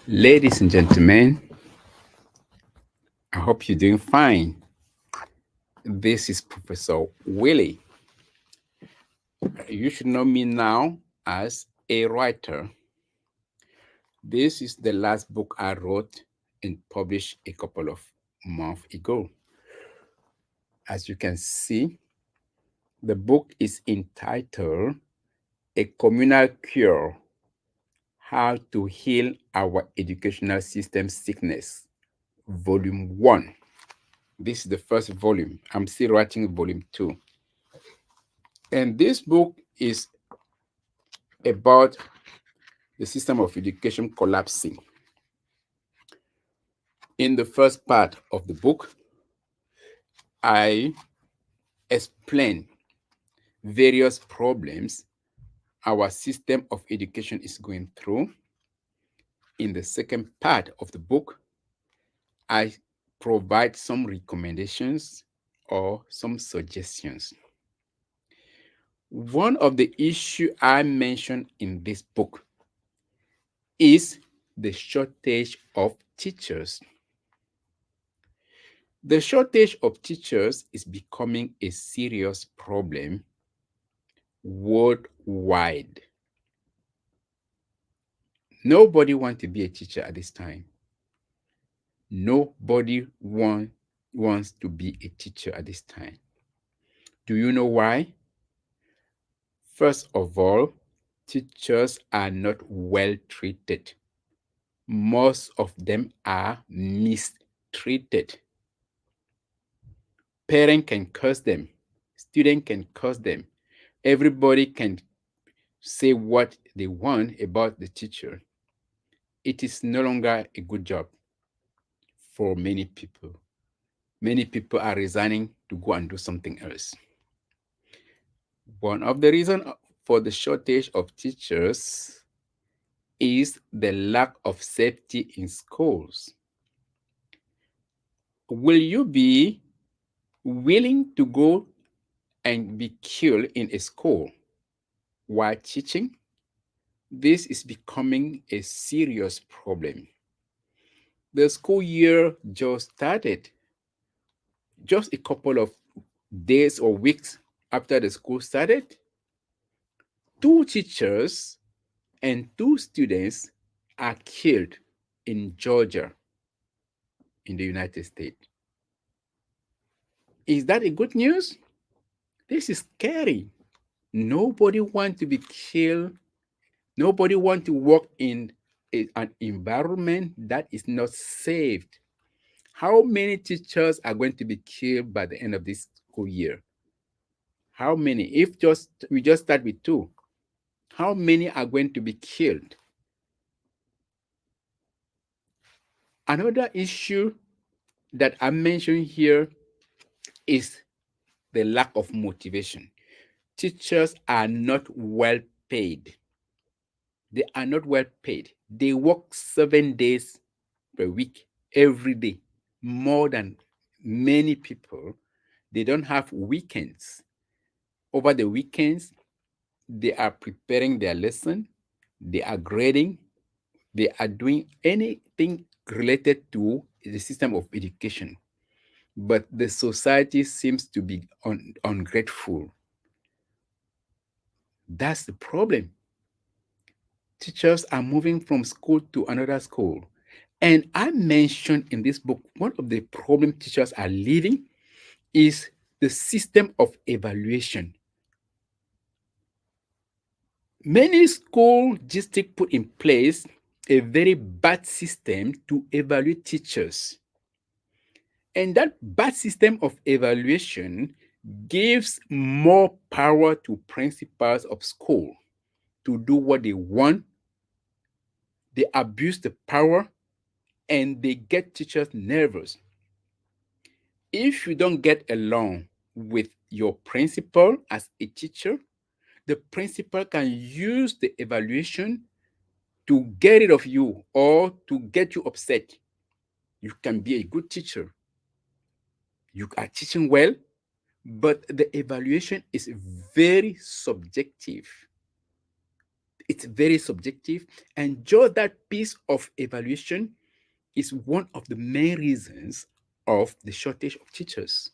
Ladies and gentlemen, I hope you're doing fine. This is Professor Willie. You should know me now as a writer. This is the last book I wrote and published a couple of months ago. As you can see, the book is entitled A Communal Cure: How to Heal Our Educational System Sickness, Volume 1. This is the first volume. I'm still writing volume 2. And this book is about the system of education collapsing. In the first part of the book, I explain various problems our system of education is going through. In the second part of the book, I provide some recommendations or some suggestions. One of the issues I mentioned in this book is the shortage of teachers. The shortage of teachers is becoming a serious problem worldwide. Nobody wants to be a teacher at this time. Nobody wants to be a teacher at this time. Do you know why? First of all, teachers are not well treated. Most of them are mistreated. Parents can curse them, students can curse them, everybody can say what they want about the teacher. It is no longer a good job for many people. Many people are resigning to go and do something else. One of the reasons for the shortage of teachers is the lack of safety in schools. Will you be willing to go and be killed in a school while teaching? This is becoming a serious problem. The school year just started. Just a couple of days or weeks after the school started, two teachers and two students are killed in Georgia, in the United States. Is that a good news? This is scary. Nobody wants to be killed. Nobody wants to work in an environment that is not safe. How many teachers are going to be killed by the end of this school year? How many? If just we just start with two, how many are going to be killed? Another issue that I mentioned here is the lack of motivation. Teachers are not well paid. They are not well paid. They work 7 days per week, every day, more than many people. They don't have weekends. Over the weekends, they are preparing their lesson, they are grading, they are doing anything related to the system of education. But the society seems to be ungrateful. That's the problem. Teachers are moving from school to another school. And I mentioned in this book, one of the problem teachers are leaving is the system of evaluation. Many school districts put in place a very bad system to evaluate teachers. And that bad system of evaluation gives more power to principals of school to do what they want. They abuse the power and they get teachers nervous. If you don't get along with your principal as a teacher, the principal can use the evaluation to get rid of you or to get you upset. You can be a good teacher. You are teaching well, but the evaluation is very subjective. It's very subjective. And just that piece of evaluation is one of the main reasons of the shortage of teachers.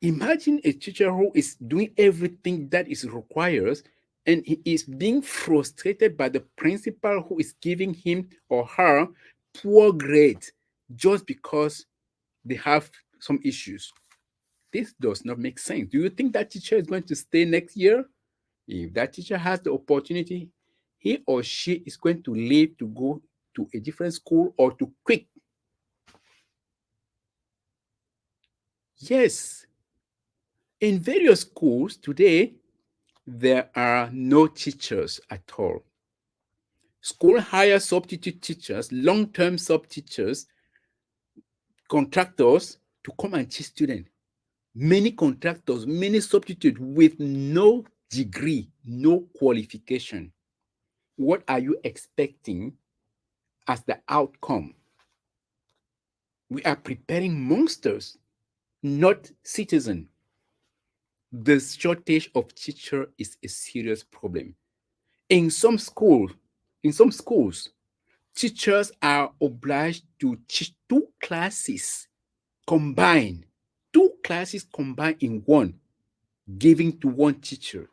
Imagine a teacher who is doing everything that is required and he is being frustrated by the principal who is giving him or her poor grades just because they have some issues. This does not make sense. Do you think that teacher is going to stay next year? If that teacher has the opportunity, he or she is going to leave to go to a different school or to quit. Yes, in various schools today, there are no teachers at all. School hire substitute teachers, long-term sub teachers, contractors to come and teach students. Many contractors, many substitutes with no degree, no qualification. What are you expecting as the outcome? We are preparing monsters, not citizens. The shortage of teacher is a serious problem. In some schools, in some schools, teachers are obliged to teach combined, two classes combined in one, giving to one teacher,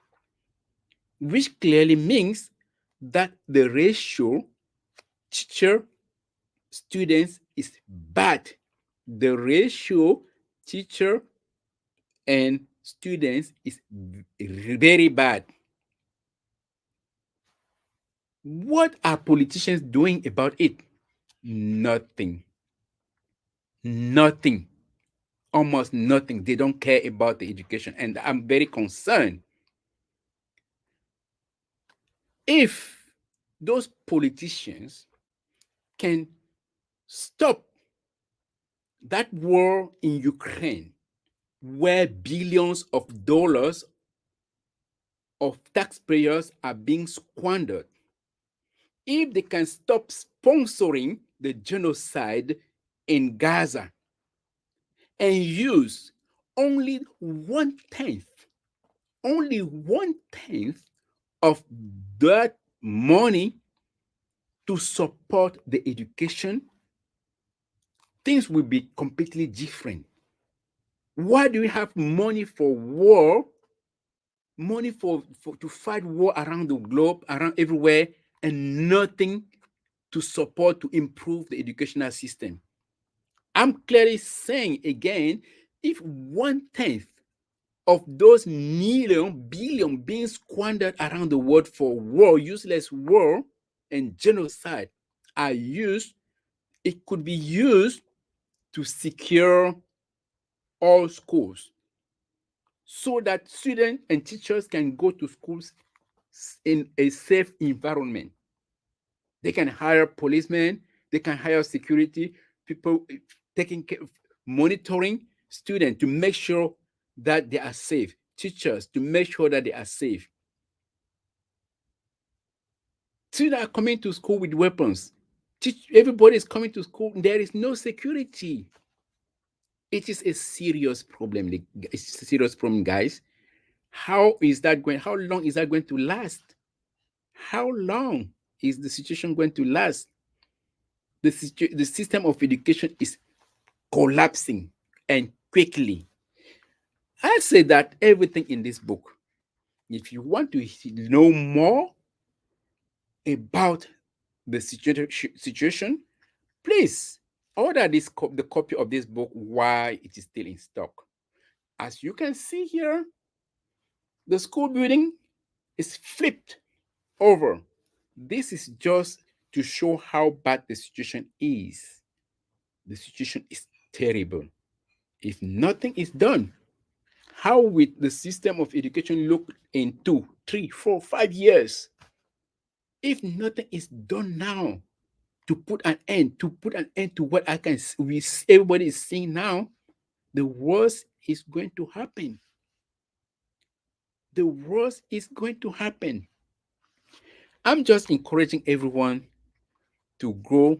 which clearly means that the ratio teacher students is bad. The ratio teacher and students is very bad. What are politicians doing about it? Nothing. Nothing. Almost nothing. They don't care about the education. And I'm very concerned. If those politicians can stop that war in Ukraine, where billions of dollars of taxpayers are being squandered, if they can stop sponsoring the genocide in Gaza and use only one tenth of that money to support the education, things will be completely different. Why do we have money for war, money for to fight war around the globe, around everywhere, and nothing to support to improve the educational system? I'm clearly saying again, if one tenth of those billion being squandered around the world for war, useless war and genocide are used, it could be used to secure all schools so that students and teachers can go to schools in a safe environment. They can hire policemen, they can hire security people taking care of monitoring students to make sure that they are safe, teachers to make sure that they are safe. Students are coming to school with weapons. Everybody is coming to school. There is no security. It is a serious problem. It's a serious problem, guys. How is that going? How long is that going to last? How long is the situation going to last? The system of education is collapsing and quickly. I say that everything in this book, if you want to know more about the situation, please order the copy of this book while it is still in stock. As you can see here, the school building is flipped over. This is just to show how bad the situation is. The situation is terrible. If nothing is done, how will the system of education look in 2, 3, 4, 5 years? If nothing is done now to put an end to what everybody is seeing now, the worst is going to happen. The worst is going to happen. I'm just encouraging everyone to go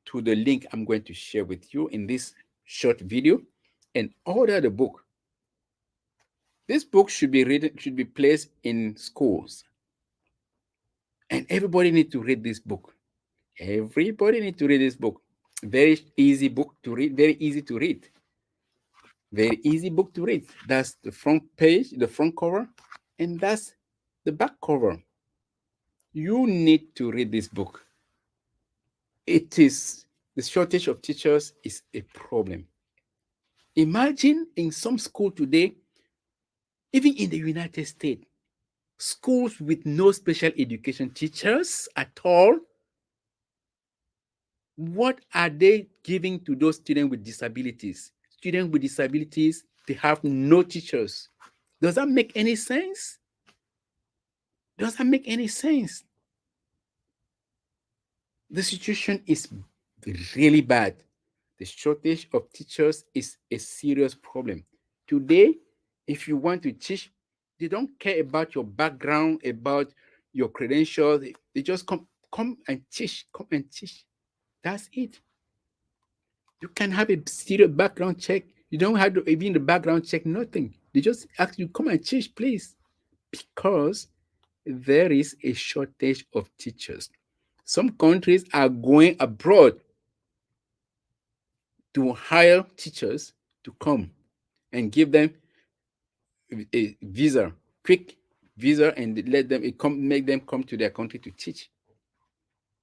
to the link I'm going to share with you in this short video and order the book. This book should be placed in schools. And everybody need to read this book. Everybody need to read this book. Very easy book to read, very easy to read. Very easy book to read. That's the front page, the front cover, and that's the back cover. You need to read this book. It is the shortage of teachers is a problem. Imagine in some school today, even in the United States, schools with no special education teachers at all. What are they giving to those students with disabilities? Students with disabilities, they have no teachers. Does that make any sense? Does that make any sense? The situation is really bad. The shortage of teachers is a serious problem. Today, if you want to teach, they don't care about your background, about your credentials. They just come and teach, come and teach. That's it. You can have a serious background check. You don't have to even the background check, nothing. They just ask you, come and teach, please. Because there is a shortage of teachers. Some countries are going abroad to hire teachers to come and give them a visa, quick visa, and let them make them come to their country to teach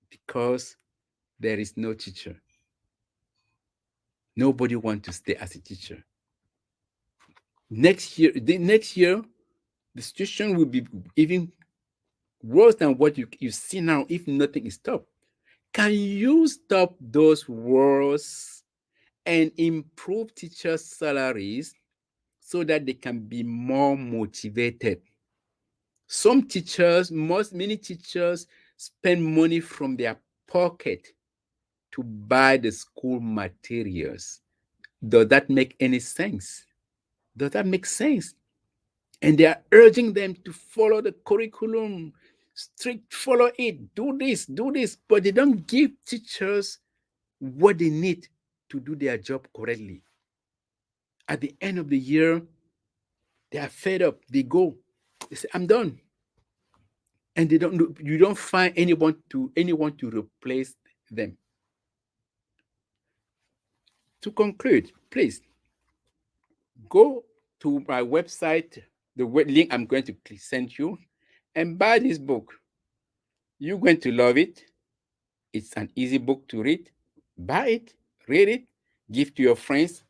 because there is no teacher. Nobody wants to stay as a teacher. Next year, the situation will be even worse than what you see now if nothing is stopped. Can you stop those wars and improve teachers' salaries so that they can be more motivated? Many teachers spend money from their pocket to buy the school materials. Does that make any sense? Does that make sense? And they are urging them to follow the curriculum, strict follow it, do this, but they don't give teachers what they need to do their job correctly. At the end of the year, they are fed up. They go, they say, I'm done. And you don't find anyone to replace them. To conclude, please go to my website, the link I'm going to send you, and buy this book. You're going to love it. It's an easy book to read. Buy it, read it, give to your friends,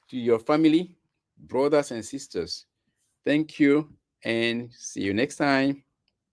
to your family, brothers and sisters. Thank you, and see you next time.